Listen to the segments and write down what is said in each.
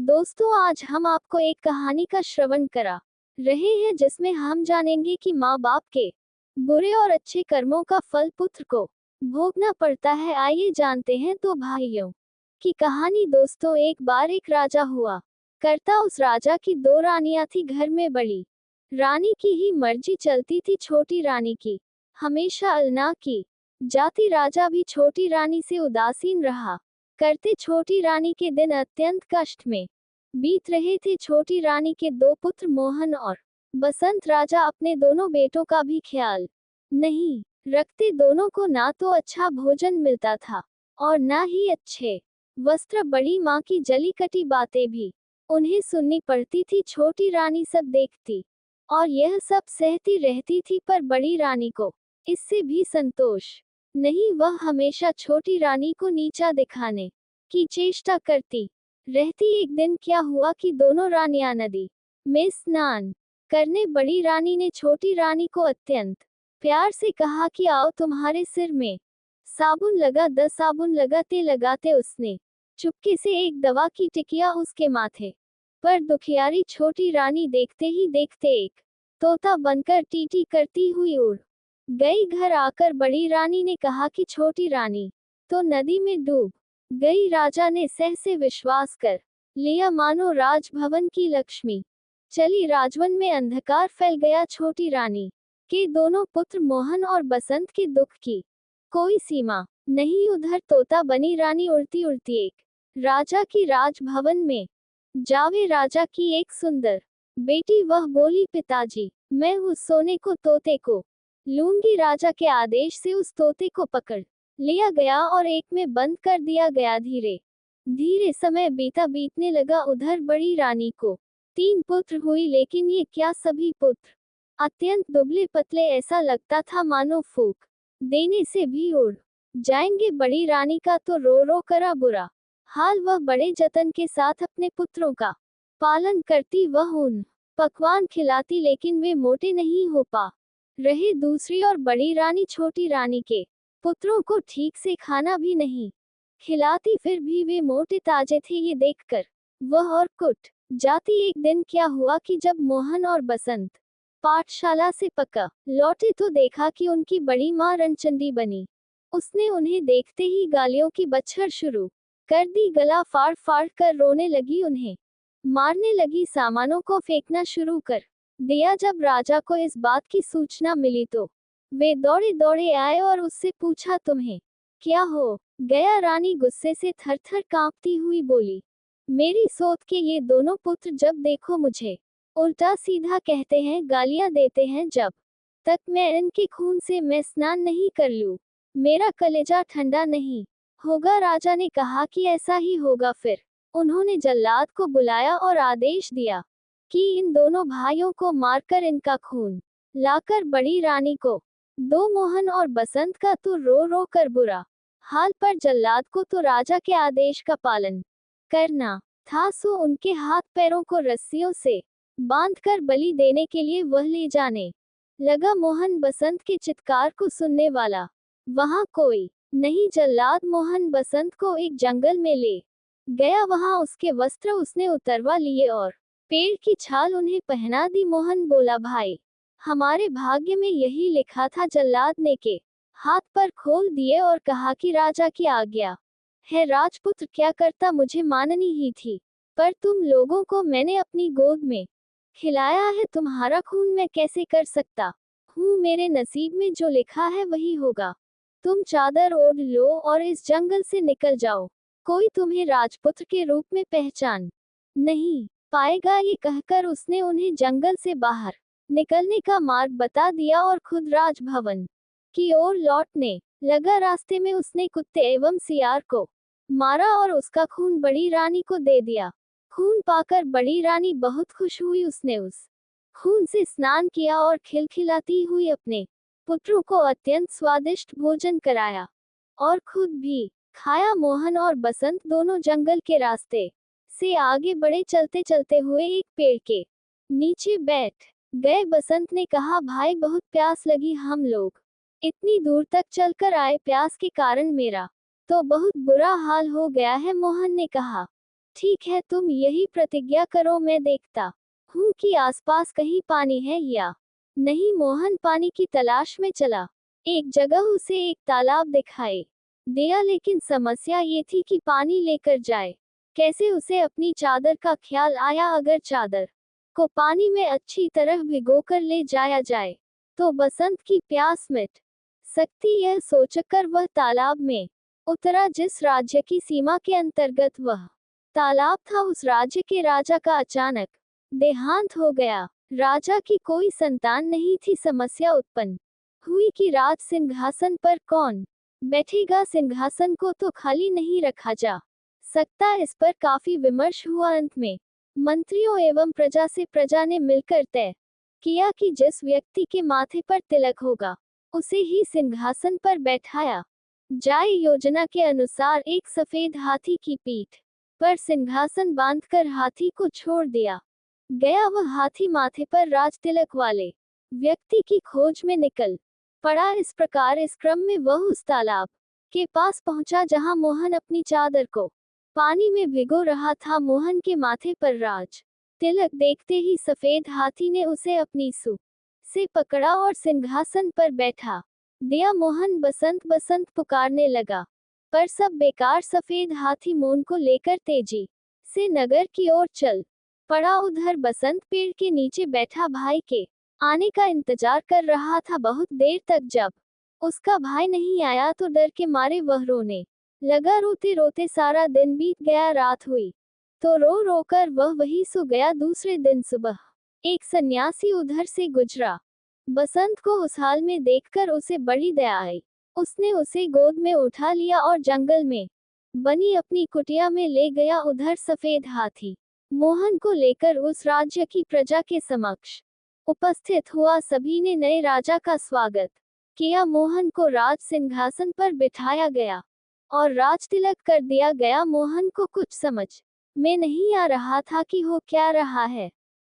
दोस्तों, आज हम आपको एक कहानी का श्रवण करा रहे हैं जिसमें हम जानेंगे कि माँ बाप के बुरे और अच्छे कर्मों का फल पुत्र को भोगना पड़ता है। आइए जानते हैं दो भाइयों की कहानी। दोस्तों, एक बार एक राजा हुआ करता। उस राजा की दो रानियां थी। घर में बड़ी रानी की ही मर्जी चलती थी, छोटी रानी की हमेशा अनना की जाती। राजा भी छोटी रानी से उदासीन रहा करते। छोटी रानी के दिन अत्यंत कष्ट में बीत रहे थे। छोटी रानी के दो पुत्र मोहन और बसंत राजा अपने दोनों बेटों का भी ख्याल नहीं रखते। दोनों को ना तो अच्छा भोजन मिलता था और ना ही अच्छे वस्त्र। बड़ी माँ की जली कटी बातें भी उन्हें सुननी पड़ती थी। छोटी रानी सब देखती और यह सब सहती रहती थी, पर बड़ी रानी को इससे भी संतोष नहीं। वह हमेशा छोटी रानी को नीचा दिखाने की चेष्टा करती रहती। एक दिन क्या हुआ कि दोनों रानियां नदी में स्नान करने। बड़ी रानी ने छोटी रानी को अत्यंत प्यार से कहा कि आओ, तुम्हारे सिर में साबुन लगा द। साबुन लगाते लगाते उसने चुपके से एक दवा की टिकिया उसके माथे पर दुखियारी छोटी रानी देखते ही देखते एक तोता बनकर टीटी करती हुई उड़ गई। घर आकर बड़ी रानी ने कहा कि छोटी रानी तो नदी में डूब गई। राजा ने सहसे विश्वास कर लिया, मानो राजभवन की लक्ष्मी चली। राजवन में अंधकार फैल गया। छोटी रानी के दोनों पुत्र मोहन और बसंत के दुख की कोई सीमा नहीं। उधर तोता बनी रानी उड़ती उड़ती एक राजा की राजभवन में जावे। राजा की एक सुंदर बेटी वह बोली, पिताजी, मैं उस सोने को तोते को लूंगी। राजा के आदेश से उस तोते को पकड़ लिया गया और एक में बंद कर दिया गया। धीरे धीरे समय बीतने लगा। उधर बड़ी रानी को 3 पुत्र हुई, लेकिन ये क्या, सभी पुत्र अत्यंत दुबले पतले। ऐसा लगता था मानो फूंक देने से भी उड़ जाएंगे। बड़ी रानी का तो रो रो करा बुरा हाल। वह बड़े जतन के साथ अपने पुत्रों का पालन करती। वह उन पकवान खिलाती, लेकिन वे मोटे नहीं हो पा रहे। दूसरी और बड़ी रानी छोटी रानी के पुत्रों को ठीक से खाना भी नहीं खिलाती, फिर भी वे मोटे ताजे थे। ये देखकर वह और कुट जाती। एक दिन क्या हुआ कि जब मोहन और बसंत पाठशाला से पका लौटे तो देखा कि उनकी बड़ी माँ रणचंडी बनी। उसने उन्हें देखते ही गालियों की बछड़ शुरू कर दी। गला फाड़ फाड़ कर रोने लगी, उन्हें मारने लगी, सामानों को फेंकना शुरू कर दिया। जब राजा को इस बात की सूचना मिली तो वे दौड़े दौड़े आए और उससे पूछा, तुम्हें क्या हो गया? रानी गुस्से से थरथर कांपती हुई बोली, मेरी सोच के ये दोनों पुत्र जब देखो मुझे उल्टा सीधा कहते हैं, गालियां देते हैं। जब तक मैं इनके खून से मैं स्नान नहीं कर लूं, मेरा कलेजा ठंडा नहीं होगा। राजा ने कहा कि ऐसा ही होगा। फिर उन्होंने जल्लाद को बुलाया और आदेश दिया कि इन दोनों भाइयों को मारकर इनका खून लाकर बड़ी रानी को दो। मोहन और बसंत का तो रो रो कर बुरा हाल, पर जल्लाद को तो राजा के आदेश का पालन करना था, सो उनके हाथ पैरों को रस्सियों से बांधकर बलि देने के लिए वह ले जाने लगा। मोहन बसंत के चित्कार को सुनने वाला वहां कोई नहीं। जल्लाद मोहन बसंत को एक जंगल में ले गया। वहां उसके वस्त्र उसने उतरवा लिए और पेड़ की छाल उन्हें पहना दी। मोहन बोला, भाई, हमारे भाग्य में यही लिखा था। जल्लाद ने के हाथ पर खोल दिए और कहा कि राजा की आज्ञा है। राजपुत्र, क्या करता मुझे माननी ही थी, पर तुम लोगों को मैंने अपनी गोद में खिलाया है। तुम्हारा खून मैं कैसे कर सकता हूँ? मेरे नसीब में जो लिखा है वही होगा। तुम चादर ओढ़ लो और इस जंगल से निकल जाओ। कोई तुम्हें राजपुत्र के रूप में पहचान नहीं पाएगा। ये कहकर उसने उन्हें जंगल से बाहर निकलने का मार्ग बता दिया और खुद राजभवन की ओर लौटने लगा। रास्ते में उसने कुत्ते एवं सियार को मारा और उसका खून बड़ी रानी को दे दिया। खून पाकर बड़ी रानी बहुत खुश हुई। उसने उस खून से स्नान किया और खिलखिलाती हुई अपने पुत्रों को अत्यंत स्वादिष्ट भोजन कराया और खुद भी खाया। मोहन और बसंत दोनों जंगल के रास्ते से आगे बढ़े। चलते चलते हुए एक पेड़ के नीचे बैठ गए। बसंत ने कहा, भाई, बहुत प्यास लगी, हम लोग इतनी दूर तक चलकर आए, प्यास के कारण मेरा तो बहुत बुरा हाल हो गया है। मोहन ने कहा, ठीक है, तुम यही प्रतिज्ञा करो, मैं देखता हूँ कि आसपास कहीं पानी है या नहीं। मोहन पानी की तलाश में चला। एक जगह उसे एक तालाब दिखाई दिया, लेकिन समस्या ये थी कि पानी लेकर जाए कैसे। उसे अपनी चादर का ख्याल आया, अगर चादर को पानी में अच्छी तरह भिगोकर ले जाया जाए तो बसंत की प्यास मिट सकती। यह सोचकर वह तालाब में उतरा जिस राज्य की सीमा के अंतर्गत वह तालाब था। उस राज्य के राजा का अचानक देहांत हो गया। राजा की कोई संतान नहीं थी। समस्या उत्पन्न हुई कि राज सिंहासन पर कौन बैठेगा। सिंहासन को तो खाली नहीं रखा जा सकता। इस पर काफी विमर्श हुआ। अंत में मंत्रियों एवं प्रजा ने मिलकर तय किया कि जिस व्यक्ति के माथे पर तिलक होगा उसे ही सिंहासन पर बैठाया जाए। योजना के अनुसार एक सफेद हाथी की पीठ पर सिंहासन बांधकर हाथी को छोड़ दिया गया। वह हाथी माथे पर राज तिलक वाले व्यक्ति की खोज में निकल पड़ा। इस प्रकार इस क्रम में वह उस तालाब के पास पहुंचा जहां मोहन अपनी चादर को पानी में भिगो रहा था। मोहन के माथे पर राज तिलक देखते ही सफेद हाथी ने उसे अपनी सूंड से पकड़ा और सिंहासन पर बैठा दिया। मोहन बसंत बसंत पुकारने लगा, पर सब बेकार। सफेद हाथी मोहन को लेकर तेजी से नगर की ओर चल पड़ा। उधर बसंत पेड़ के नीचे बैठा भाई के आने का इंतजार कर रहा था। बहुत देर तक जब उसका भाई नहीं आया तो डर के मारे वह रोने लगा। रोते रोते सारा दिन बीत गया। रात हुई तो रो रो कर वह वही सो गया। दूसरे दिन सुबह एक सन्यासी उधर से गुजरा। बसंत को उस हाल में देखकर उसे बड़ी दया आई। उसने उसे गोद में उठा लिया और जंगल में बनी अपनी कुटिया में ले गया। उधर सफेद हाथी मोहन को लेकर उस राज्य की प्रजा के समक्ष उपस्थित हुआ। सभी ने नए राजा का स्वागत किया। मोहन को राज सिंहासन पर बिठाया गया और राज तिलक कर दिया गया। मोहन को कुछ समझ में नहीं आ रहा था कि हो क्या रहा है।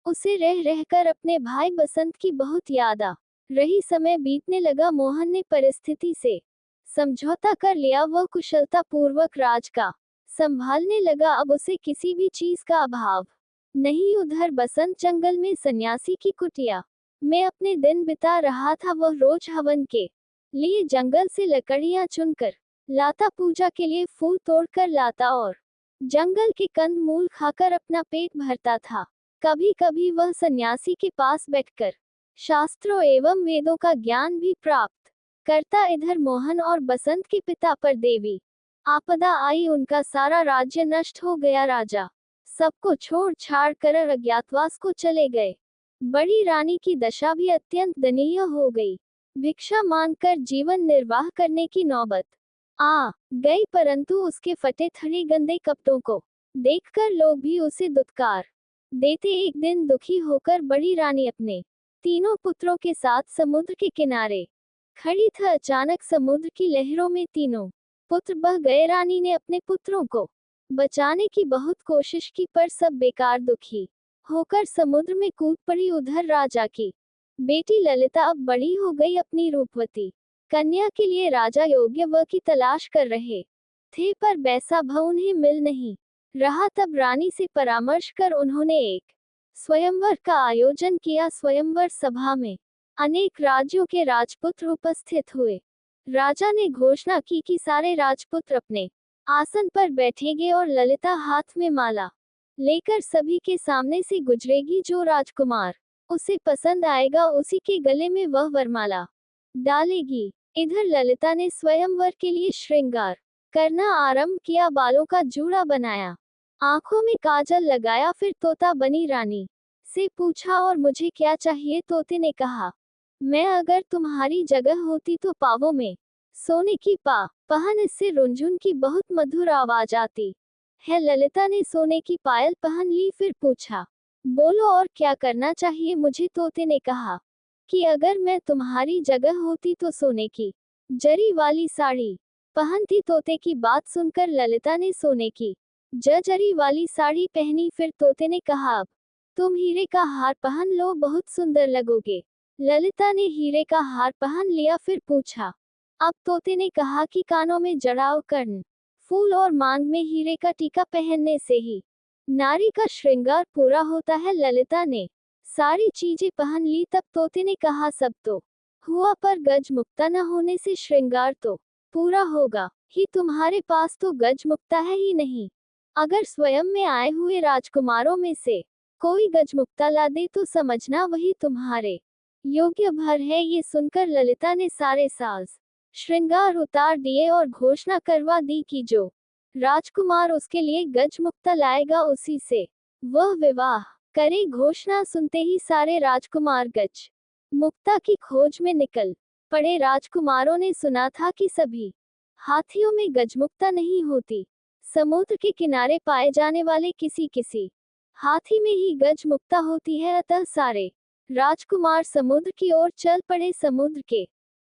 उसे रह रहकर अपने भाई बसंत की बहुत याद आ रही। समय बीतने लगा। मोहन ने परिस्थिति से समझौता कर लिया। वह कुशलता पूर्वक राज का संभालने लगा। अब उसे किसी भी चीज का अभाव नहीं। उधर बसंत जंगल में सन्यासी की कुटिया में अपने दिन बिता रहा था। वह रोज हवन के लिए जंगल से लकड़ियां चुनकर लाता, पूजा के लिए फूल तोड़कर लाता और जंगल के कंद मूल खाकर अपना पेट भरता था। कभी कभी वह सन्यासी के पास बैठकर शास्त्रों एवं वेदों का ज्ञान भी प्राप्त करता। इधर मोहन और बसंत के पिता पर देवी आपदा आई। उनका सारा राज्य नष्ट हो गया। राजा सबको छोड़ छाड़ कर अज्ञातवास को चले गए। बड़ी रानी की दशा भी अत्यंत दयनीय हो गई। भिक्षा मांगकर जीवन निर्वाह करने की नौबत आ गई, परंतु उसके फटे थड़े गंदे कपड़ों को देखकर लोग भी उसे दुत्कार देते। एक दिन दुखी होकर बड़ी रानी अपने तीनों पुत्रों के साथ समुद्र के किनारे खड़ी थी। अचानक समुद्र की लहरों में तीनों पुत्र बह गए। रानी ने अपने पुत्रों को बचाने की बहुत कोशिश की, पर सब बेकार। दुखी होकर समुद्र में कूद पड़ी। उधर राजा की बेटी ललिता अब बड़ी हो गई। अपनी रूपवती कन्या के लिए राजा योग्य वर की तलाश कर रहे थे, पर वैसा भ उन्हें मिल नहीं रहा। तब रानी से परामर्श कर उन्होंने एक स्वयंवर का आयोजन किया। स्वयंवर सभा में अनेक राज्यों के राजपुत्र उपस्थित हुए। राजा ने घोषणा की कि सारे राजपुत्र अपने आसन पर बैठेंगे और ललिता हाथ में माला लेकर सभी के सामने से गुजरेगी। जो राजकुमार उसे पसंद आएगा उसी के गले में वह वरमाला डालेगी। इधर ललिता ने स्वयंवर के लिए श्रृंगार करना आरंभ किया। बालों का जूड़ा बनाया, आंखों में काजल लगाया, फिर तोता बनी। रानी से पूछा, और मुझे क्या चाहिए? तोते ने कहा, मैं अगर तुम्हारी जगह होती तो पावों में सोने की पहन, इससे रुंझुन की बहुत मधुर आवाज आती है। ललिता ने सोने की पायल पहन ली। फिर पूछा, बोलो और क्या करना चाहिए मुझे? तोते ने कहा कि अगर मैं तुम्हारी जगह होती तो सोने की जरी वाली साड़ी पहनती। तोते की बात सुनकर ललिता ने सोने की जरी वाली साड़ी पहनी। फिर तोते ने कहा, अब तुम हीरे का हार पहन लो, बहुत सुंदर लगोगे। ललिता ने हीरे का हार पहन लिया। फिर पूछा, अब तोते ने कहा कि कानों में जड़ाव, कर्ण, फूल और मांग में हीरे का टीका पहनने से ही नारी का श्रृंगार पूरा होता है। ललिता ने सारी चीजें पहन ली। तब तोते ने कहा सब तो हुआ, पर गज मुक्ता न होने से श्रृंगार तो पूरा होगा ही। तुम्हारे पास तो गज मुक्ता है ही नहीं। अगर स्वयं में आए हुए राजकुमारों में से कोई गजमुक्ता ला दे तो समझना वही तुम्हारे योग्य भर है। ये सुनकर ललिता ने सारे साज श्रृंगार उतार दिए और घोषणा करवा दी कि जो राजकुमार उसके लिए गजमुक्ता लाएगा उसी से वह विवाह करे। घोषणा सुनते ही सारे राजकुमार गज मुक्ता की खोज में निकल पड़े। राजकुमारों ने सुना था कि सभी हाथियों में गजमुक्ता नहीं होती। समुद्र के किनारे पाए जाने वाले किसी किसी हाथी में ही गज मुक्ता होती है। अतः सारे राजकुमार समुद्र की ओर चल पड़े। समुद्र के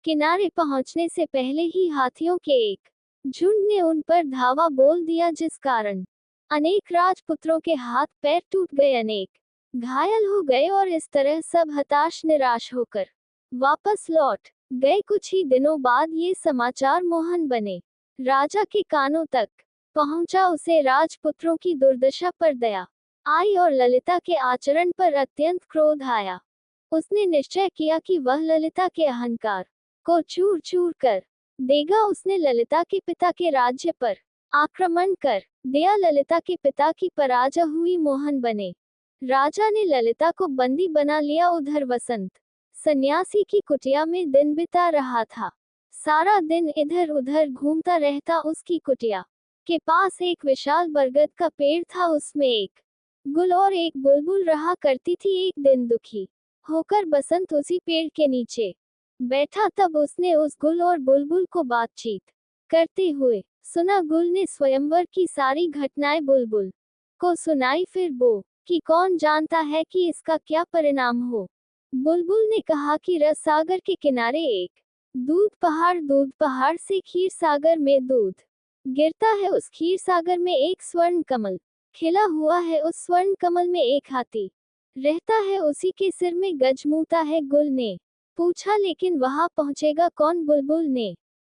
किनारे पहुंचने से पहले ही हाथियों के एक झुंड ने उन पर धावा बोल दिया, जिस कारण अनेक राजपुत्रों के हाथ पैर टूट गए, अनेक घायल हो गए और इस तरह सब हताश निराश होकर वापस लौट गए। कुछ ही दिनों बाद ये समाचार मोहन बने राजा के कानों तक पहुंचा। उसे राजपुत्रों की दुर्दशा पर दया आई और ललिता के आचरण पर अत्यंत क्रोध आया। उसने निश्चय किया कि वह ललिता के अहंकार को चूर चूर कर देगा। उसने ललिता के पिता के राज्य पर आक्रमण कर दिया। ललिता के पिता की पराजय हुई। मोहन बने राजा ने ललिता को बंदी बना लिया। उधर वसंत सन्यासी की कुटिया में दिन बिता रहा था। सारा दिन इधर उधर घूमता रहता। उसकी कुटिया के पास एक विशाल बरगद का पेड़ था। उसमें एक गुल और एक बुलबुल रहा करती थी। एक दिन दुखी होकर बसंत उसी पेड़ के नीचे बैठा। तब उसने उस गुल और बुलबुल को बातचीत करते हुए सुना। गुल ने स्वयंवर की सारी घटनाएं बुलबुल को सुनाई। फिर वो कि कौन जानता है कि इसका क्या परिणाम हो। बुलबुल ने कहा कि रस सागर के किनारे एक दूध पहाड़ से क्षीर सागर में दूध गिरता है। उस क्षीर सागर में एक स्वर्ण कमल खिला हुआ है। उस स्वर्ण कमल में एक हाथी रहता है। उसी के सिर में गजमुक्ता है। गुल ने पूछा, लेकिन वहां पहुंचेगा कौन? बुलबुल ने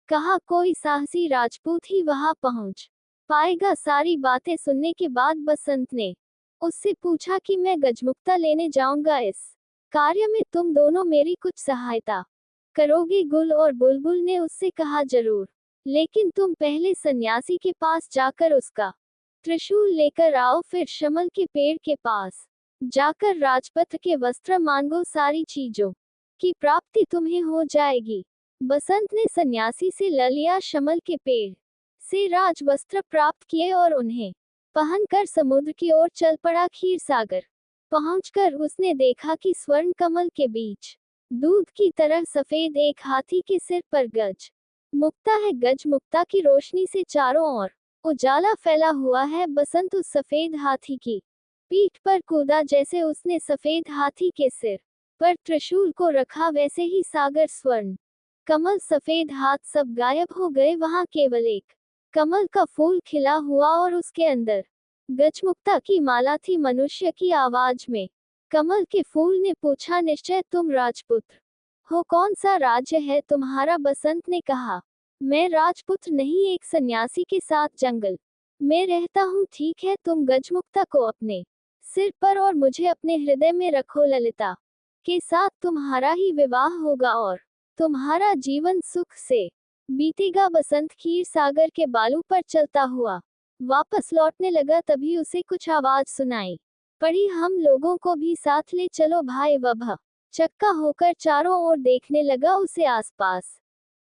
कहा, कोई साहसी राजपूत ही वहां पहुंच पाएगा। सारी बातें सुनने के बाद बसंत ने उससे पूछा कि मैं गजमुक्ता लेने जाऊंगा, इस कार्य में तुम दोनों मेरी कुछ सहायता करोगे? गुल और बुलबुल ने उससे कहा, जरूर, लेकिन तुम पहले सन्यासी के पास जाकर उसका त्रिशूल लेकर आओ। फिर शमल के पेड़ के पास जाकर राजपत्र के वस्त्र मांगो। सारी चीजों की प्राप्ति तुम्हें हो जाएगी। बसंत ने सन्यासी से ले लिया। शमल के पेड़ से राजवस्त्र प्राप्त किए और उन्हें पहनकर समुद्र की ओर चल पड़ा। क्षीर सागर पहुंचकर उसने देखा कि स्वर्ण कमल के बीच दूध की तरह सफेद एक हाथी के सिर पर गज मुक्ता है। गज मुक्ता की रोशनी से चारों ओर उजाला फैला हुआ है। बसंत उस सफेद हाथी की पीठ पर कूदा। जैसे उसने सफेद हाथी के सिर पर त्रिशूल को रखा, वैसे ही सागर, स्वर्ण कमल, सफेद हाथ सब गायब हो गए। वहां केवल एक कमल का फूल खिला हुआ और उसके अंदर गजमुक्ता की माला थी। मनुष्य की आवाज में कमल के फूल ने पूछा, निश्चय तुम राजपुत्र हो? कौन सा राज्य है तुम्हारा? बसंत ने कहा, मैं राजपुत्र नहीं, एक सन्यासी के साथ जंगल में रहता हूँ। ठीक है, तुम गजमुक्ता को अपने सिर पर और मुझे अपने हृदय में रखो। ललिता के साथ तुम्हारा ही विवाह होगा और तुम्हारा जीवन सुख से बीतेगा। बसंत क्षीर सागर के बालू पर चलता हुआ वापस लौटने लगा। तभी उसे कुछ आवाज सुनाई पड़ी, हम लोगों को भी साथ ले चलो भाई। वह चक्का होकर चारों ओर देखने लगा। उसे आसपास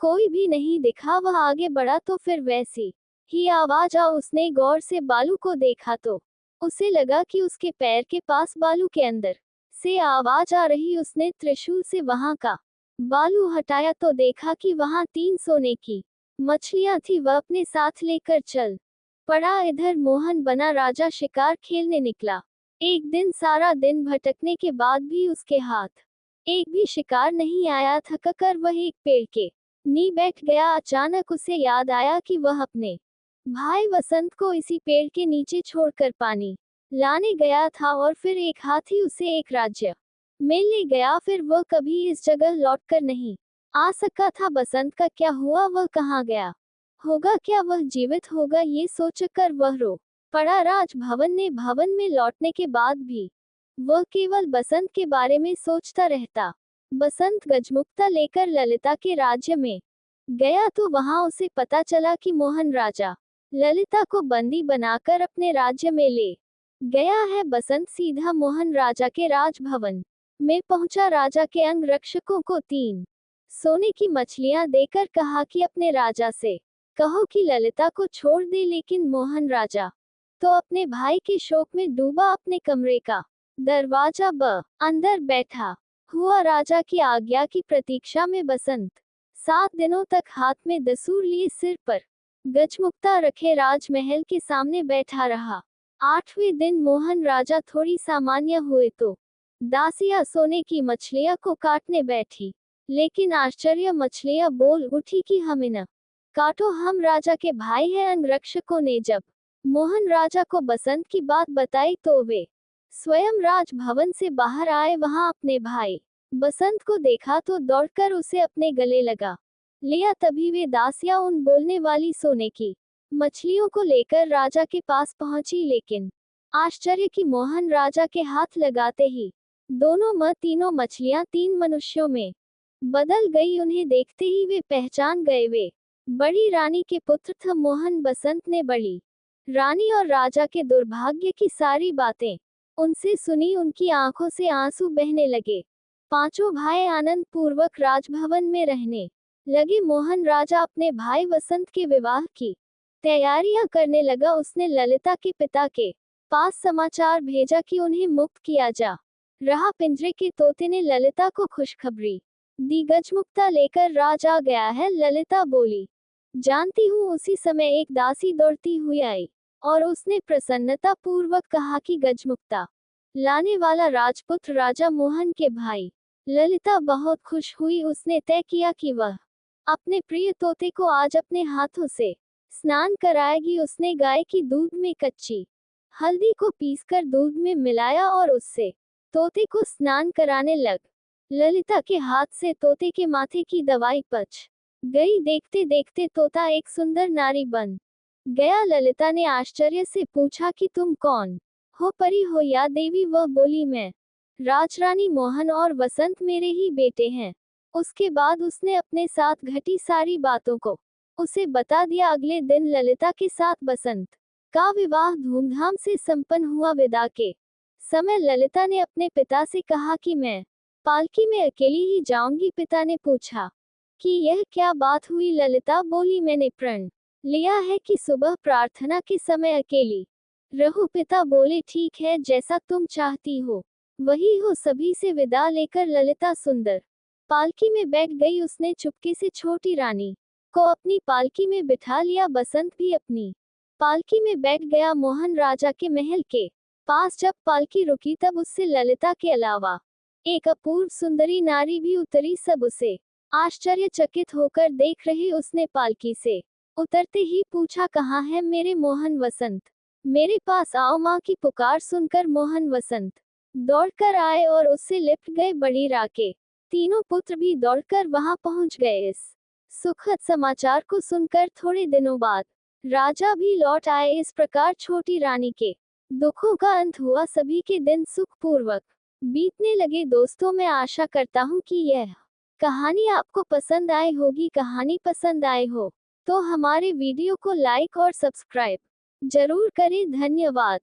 कोई भी नहीं दिखा। वह आगे बढ़ा तो फिर वैसी ही आवाज आ। उसने गौर से बालू को देखा तो उसे लगा कि उसके पैर के पास बालू के अंदर से आवाज आ रही। उसने त्रिशूल से वहां का बालू हटाया तो देखा कि वहां 3 सोने की मछलियां थी। वह अपने साथ लेकर चल पड़ा। इधर मोहन बना राजा शिकार खेलने निकला। एक दिन सारा दिन भटकने के बाद भी उसके हाथ एक भी शिकार नहीं आया। थककर वह एक पेड़ के नी बैठ गया। अचानक उसे याद आया कि वह अपने भाई वसंत को इसी पेड़ के नीचे छोड़कर पानी लाने गया था और फिर एक हाथी उसे एक राज्य में ले गया। फिर वह कभी इस जगह लौटकर नहीं आ सका था। बसंत का क्या हुआ? वह कहाँ गया होगा? क्या वह जीवित होगा? ये सोचकर वह रो पड़ा। राजभवन ने भवन में लौटने के बाद भी वह केवल बसंत के बारे में सोचता रहता। बसंत गजमुक्ता लेकर ललिता के राज्य में गया तो वहां उसे पता चला कि मोहन राजा ललिता को बंदी बनाकर अपने राज्य में ले गया है। बसंत सीधा मोहन राजा के राजभवन में पहुंचा। राजा के अंगरक्षकों को 3 सोने की मछलियां देकर कहा कि अपने राजा से कहो कि ललिता को छोड़ दे। लेकिन मोहन राजा तो अपने भाई के शोक में डूबा अपने कमरे का दरवाजा अंदर बैठा हुआ। राजा की आज्ञा की प्रतीक्षा में बसंत 7 दिनों तक हाथ में दसूर लिए सिर पर गजमुक्ता रखे राजमहल के सामने बैठा रहा। 8वें दिन मोहन राजा थोड़ी सामान्य हुए तो दासियां सोने की मछलियां को काटने बैठी। लेकिन आश्चर्य, मछलियां बोल उठी कि हमें न काटो, हम राजा के भाई हैं। अंगरक्षकों ने जब मोहन राजा को बसंत की बात बताई तो वे स्वयं राजभवन से बाहर आए। वहां अपने भाई बसंत को देखा तो दौड़कर उसे अपने गले लगा लिया। तभी वे दासियां उन बोलने वाली सोने की मछलियों को लेकर राजा के पास पहुंची। लेकिन आश्चर्य कि मोहन राजा के हाथ लगाते ही दोनों तीनों मछलियां 3 मनुष्यों में बदल गई। उन्हें देखते ही वे पहचान गए, वे बड़ी रानी के पुत्र थे। मोहन बसंत ने बड़ी रानी और राजा के दुर्भाग्य की सारी बातें उनसे सुनी। उनकी आंखों से आंसू बहने लगे। 5 भाई आनंद पूर्वक राजभवन में रहने लगे। मोहन राजा अपने भाई बसंत के विवाह की तैयारियां करने लगा। उसने ललिता के पिता के पास समाचार भेजा कि उन्हें मुक्त किया जा रहा। पिंजरे के तोते ने ललिता को खुशखबरी दी, गजमुक्ता लेकर राज आ गया है। ललिता बोली, जानती हूँ। उसी समय एक दासी दौड़ती हुई आई और उसने प्रसन्नता पूर्वक कहा कि गजमुक्ता लाने वाला राजपुत्र राजा मोहन के भाई। ललिता बहुत खुश हुई। उसने तय किया कि वह अपने प्रिय तोते को आज अपने हाथों से स्नान कराएगी। उसने गाय की दूध में कच्ची हल्दी को पीसकर दूध में मिलाया और उससे तोते को स्नान कराने लग। ललिता के हाथ से तोते के माथे की दवाई पच गई। देखते देखते तोता एक सुंदर नारी बन गया। ललिता ने आश्चर्य से पूछा कि तुम कौन हो, परी हो या देवी? वह बोली, मैं राजरानी मोहन और बसंत मेरे ही बेटे हैं। उसके बाद उसने अपने साथ घटी सारी बातों को उसे बता दिया। अगले दिन ललिता के साथ बसंत का विवाह धूमधाम से संपन्न हुआ। विदा के समय ललिता ने अपने पिता से कहा कि मैं पालकी में अकेली ही जाऊंगी। पिता ने पूछा कि यह क्या बात हुई? ललिता बोली, मैंने प्रण लिया है कि सुबह प्रार्थना के समय अकेली रहूं। पिता बोले, ठीक है, जैसा तुम चाहती हो वही हो। सभी से विदा लेकर ललिता सुंदर पालकी में बैठ गई। उसने चुपके से छोटी रानी को अपनी पालकी में बिठा लिया। बसंत भी अपनी पालकी में बैठ गया। मोहन राजा के महल के पास जब पालकी रुकी तब उससे ललिता के अलावा एक अपूर्व सुंदरी नारी भी उतरी। सब उसे आश्चर्यचकित होकर देख रहे। उसने पालकी से उतरते ही पूछा, कहाँ है मेरे मोहन वसंत? मेरे पास आओ। माँ की पुकार सुनकर मोहन वसंत दौड़कर आए और उससे लिपट गए। बड़ी राके तीनों पुत्र भी दौड़कर वहां पहुंच गए। इस सुखद समाचार को सुनकर थोड़े दिनों बाद राजा भी लौट आए। इस प्रकार छोटी रानी के दुखों का अंत हुआ। सभी के दिन सुखपूर्वक बीतने लगे। दोस्तों, मैं आशा करता हूँ कि यह कहानी आपको पसंद आई होगी। कहानी पसंद आई हो तो हमारे वीडियो को लाइक और सब्सक्राइब जरूर करें। धन्यवाद।